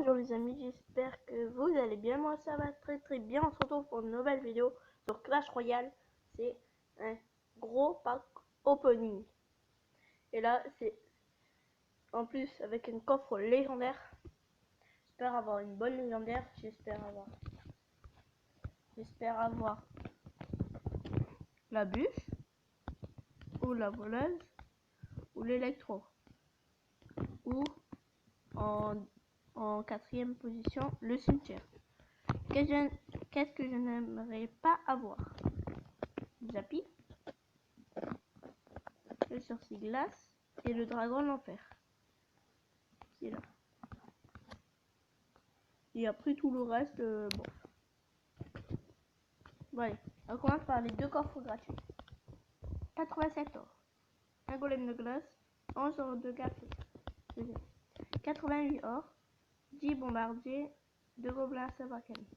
Bonjour les amis, j'espère que vous allez bien. Moi ça va très bien. On se retrouve pour une nouvelle vidéo sur Clash Royale. C'est un gros pack opening. Et là c'est en plus avec une coffre légendaire. J'espère avoir une bonne légendaire. J'espère avoir la bûche ou la voleuse ou l'électro. Ou en quatrième position le cimetière. Qu'est-ce que je n'aimerais pas avoir? Zappy, le sursis glace et le dragon l'enfer. C'est là. Et après tout le reste, bon. Bon allez, on commence par les deux coffres gratuits. 87 or, un golem de glace, 11 or de gâteau. 88 or, 10 bombardiers, 2 gobelins sabacani.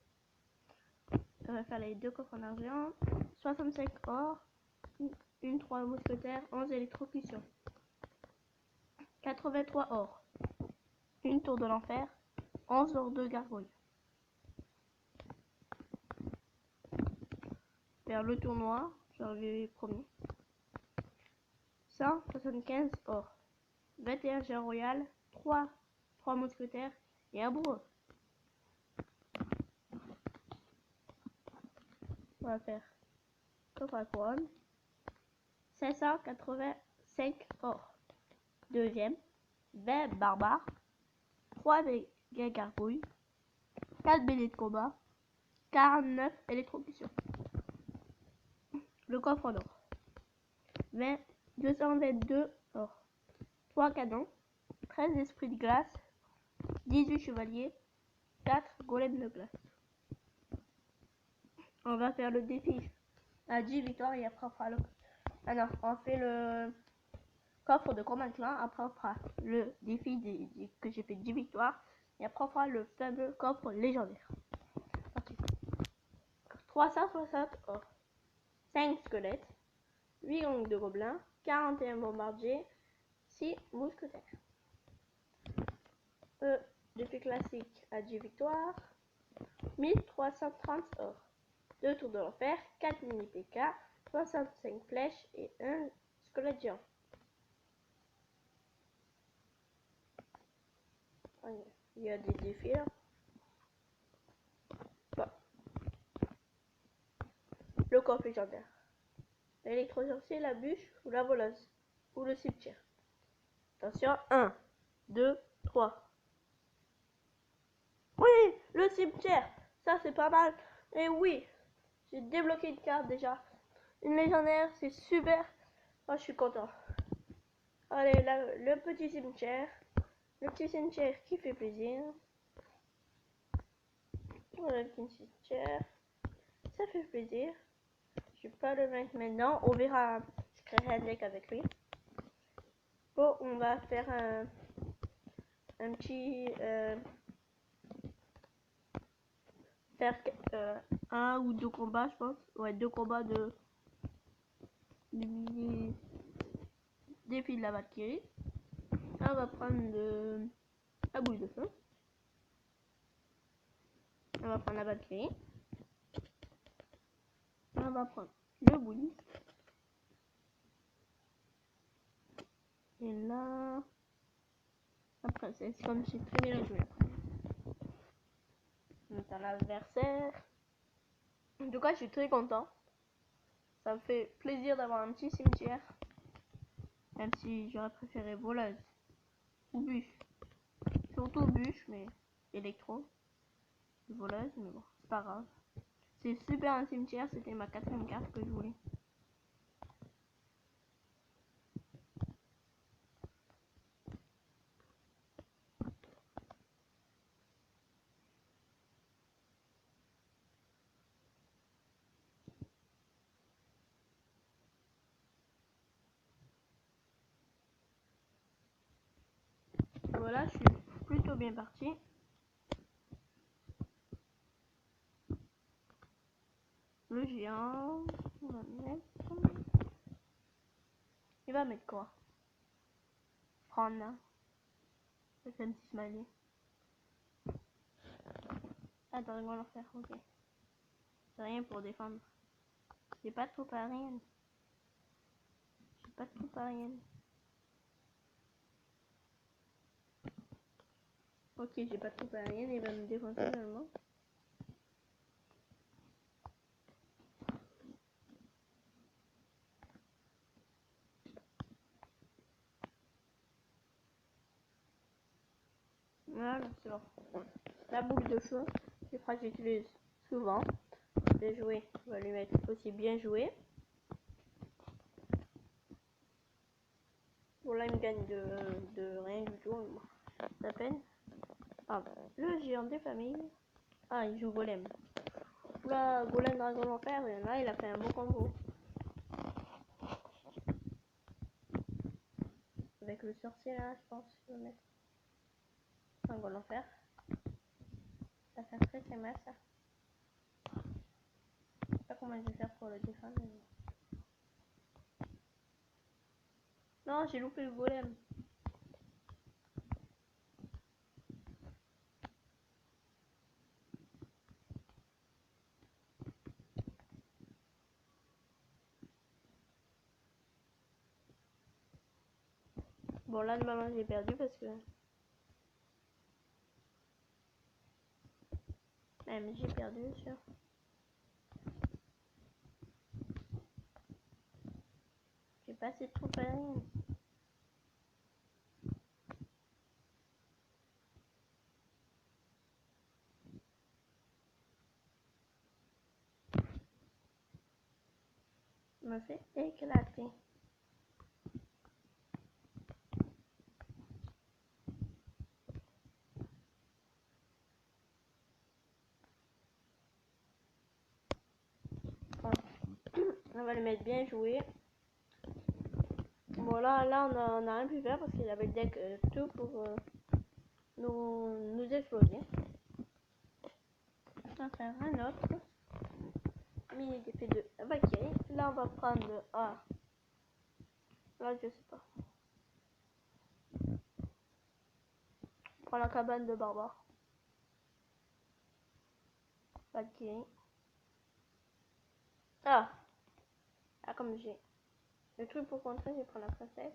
On va faire les deux coffres en argent. 65 or, une 3 mousquetaires, 11 électrocutions. 83 or, une tour de l'enfer, 11 or de gargouille. Vers le tournoi, j'arrive premier. 175 or, 21 géant royal, 3 mousquetaires et un bourreau. On va faire coffre à couronne. 585 or. Deuxième, 20 barbares, 3 méga gargouilles, 4 bélets de combat, 49 électrocutions. Le coffre en or. 222 or. 3 canons, 13 esprits de glace, 18 chevaliers, 4 golems de glace. On va faire le défi à 10 victoires et après on fera le... Alors, on fait le coffre de combat clan, après on fera le défi que j'ai fait 10 victoires et après on fera le fameux coffre légendaire. Parti. 360 or, 5 squelettes, 8 gangs de gobelins, 41 bombardiers, 6 mousquetaires. Défi classique à 10 victoires, 1330 or, 2 tours de l'enfer, 4 mini PK, 65 flèches et 1 squelette géant. Il y a des défis là. Bon. Le coffre légendaire. L'électrosorcier, la bûche ou la voleuse. Ou le cimetière. Attention, 1, 2, 3. Oui, le cimetière. Ça c'est pas mal. Et oui, j'ai débloqué une carte déjà. Une légendaire, c'est super. Oh, je suis content. Allez, là, le petit cimetière. Le petit cimetière qui fait plaisir. Voilà le petit cimetière. Ça fait plaisir. Je vais pas le mettre maintenant. On verra. Je créerai un deck avec lui. Bon, on va faire un petit... faire un ou deux combats, je pense. Ouais, 2 combats de... du défi de la Valkyrie. On va prendre la boule de feu. On va prendre la Valkyrie. On va prendre le bouilli. Et là... la princesse, comme c'est très bien joué. On est à l'adversaire. En tout cas, je suis très content. Ça me fait plaisir d'avoir un petit cimetière. Même si j'aurais préféré voleuse ou bûche. Surtout bûche, mais électro. Voleuse, mais bon, c'est pas grave. C'est super un cimetière, c'était ma 4e carte que je voulais. Voilà, je suis plutôt bien parti. Le géant, on va mettre... Il va mettre quoi? Prendre là. C'est un petit smiley. Ah, dragon l'enfer, ok. C'est rien pour défendre. J'ai pas de troupe aérienne. J'ai pas de troupe aérienne. Ok, j'ai pas de troupe aérienne, il va me défoncer également. Voilà, c'est bon. La boule de feu, c'est phrase que j'utilise souvent. Les jouets, on va lui mettre aussi bien joué. Bon là il me gagne de rien du tout, à peine. Ah, le géant des familles. Ah, il joue golem. Oula, golem dragon l'enfer, là il a fait un beau combo. Avec le sorcier là, je pense que je vais mettre dragon l'enfer. Ça fait très très mal ça. Je sais pas comment je vais faire pour le défendre. Non, j'ai loupé le golem. Bon là normalement j'ai perdu parce que... Même j'ai perdu sûr. J'ai pas assez de troupes aériennes. Me fait éclater. Bon. On va le mettre bien joué. Bon là on a rien pu faire parce qu'il avait le deck tout pour nous exploser. On va faire un autre. Mini d'effet de Valkyrie. Là on va prendre... Ah. Là je sais pas. On prend la cabane de barbare. Valkyrie. Ah. Ah comme j'ai le truc pour contrer, je prends la princesse.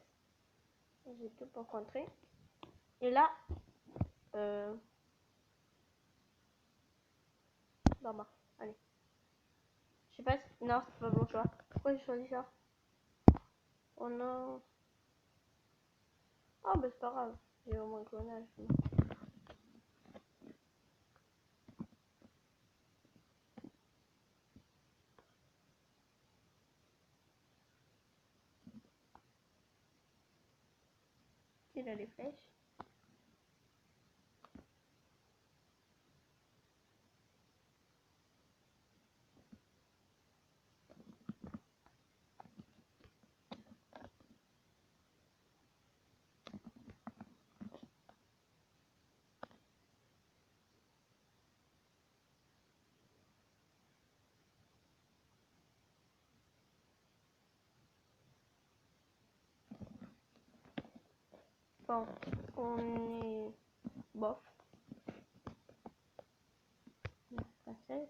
J'ai tout pour contrer. Et là... Barbare. Allez. Je sais pas si... Non, c'est pas bon choix. Pourquoi j'ai choisi ça? Oh non. Oh bah c'est pas grave. J'ai au moins clonage. Il a les flèches. Bon, on est bof. Princesse.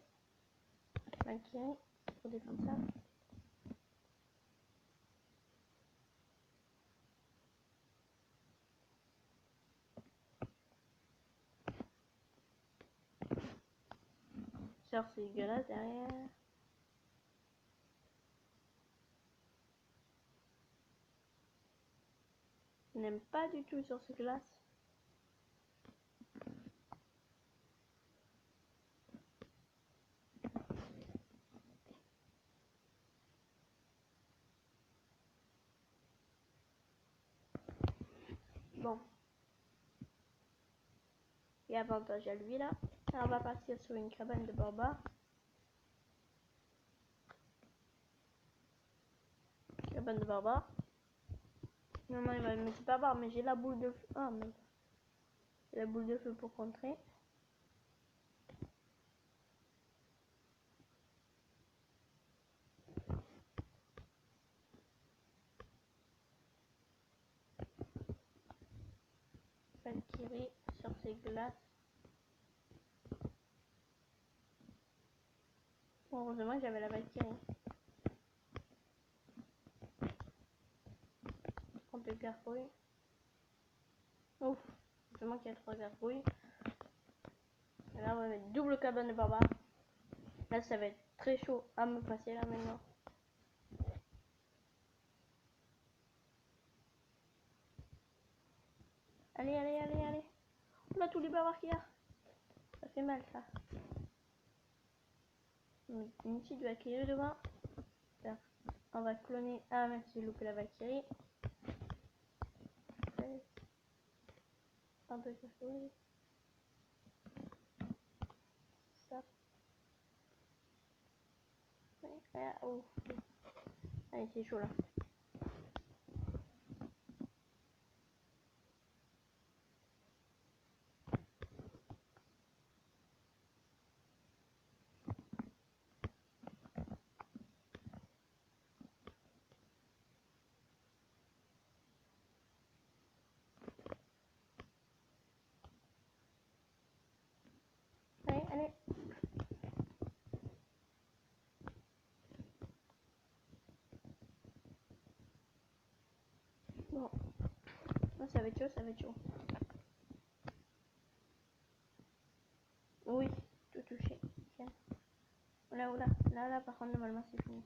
Valkyrie. Pour défendre ça. Genre c'est dégueulasse derrière. Je n'aime pas du tout sur ces glaces. Bon. Et avantage à lui là. Alors, on va partir sur une cabane de barbares. Cabane de barbares. Non, il va me mettre barbare, mais j'ai la boule de feu. Ah, mais j'ai la boule de feu pour contrer. Valkyrie sur ses glaces. Bon, heureusement que j'avais la Valkyrie. On peut gargouille. Ouf, heureusement qu'il y a 3 gargouilles. Et là, on va mettre double cabane de barbare. Là, ça va être très chaud à me passer là maintenant. Allez, allez, allez, allez. Oula, tous les barbares qu'il y a. Ça fait mal, ça. Une petite Valkyrie devant. Là, on va cloner. Ah, même si j'ai loupé la Valkyrie. Un peu de gargouille. Ça. Ouais, oh. Allez, c'est chaud là. Allez, allez. Bon. Oh, ça va être chaud, ça va être chaud. Oui, tout touché. Tiens. Oula, oula. Là, par contre, normalement, c'est fini.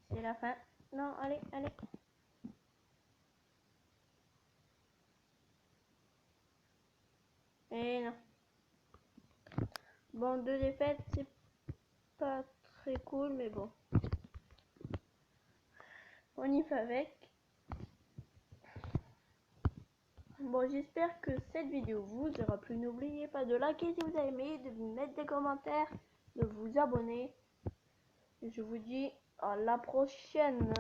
C'est la fin. Non, allez, allez. Et non. Bon, 2 défaites, c'est pas très cool, mais bon. On y fait avec. Bon, j'espère que cette vidéo vous aura plu. N'oubliez pas de liker si vous avez aimé, de mettre des commentaires, de vous abonner. Et je vous dis à la prochaine.